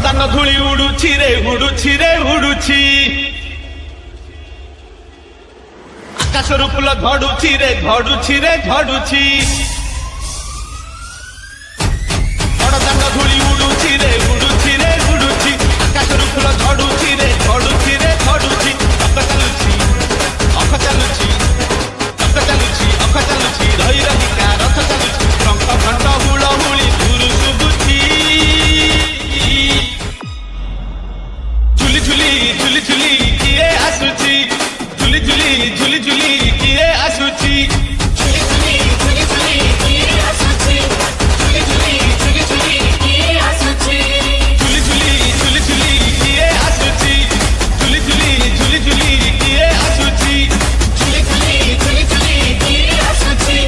दान धूली उड़ुछि रे उड़ुछि रे उड़ुछि आकाशरू फूल झड़ुछि रे झड़ुछि रे झड़ुछि दान धूली उड़ुछि रे उड़ुछि रे उड़ुछि आकाशरू फूल झड़ुछि रे झड़ुछि रे झड़ुछि अख चालुछि अख चालुछि रही रहिका रथ चालुछि टंक घंट हुळ हुଳି दूर शुभुछि झुली झुली झुली झुली किए आसुछि झुली झुली झुली झुली किए आसुछि झुली झुली झुली झुली किए आसुछि झुली झुली झुली झुली किए आसुछि झुली झुली झुली झुली किए आसुछि झुली झुली झुली झुली किए आसुछि झुली झुली झुली झुली किए आसुछि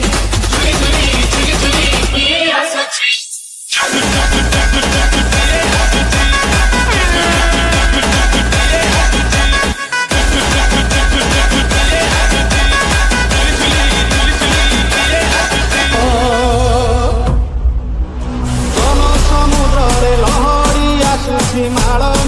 झुली झुली झुली झुली किए आसुछि ସମୁଦ୍ରରେ ଲହରୀ ଆସୁଛି ମାଳ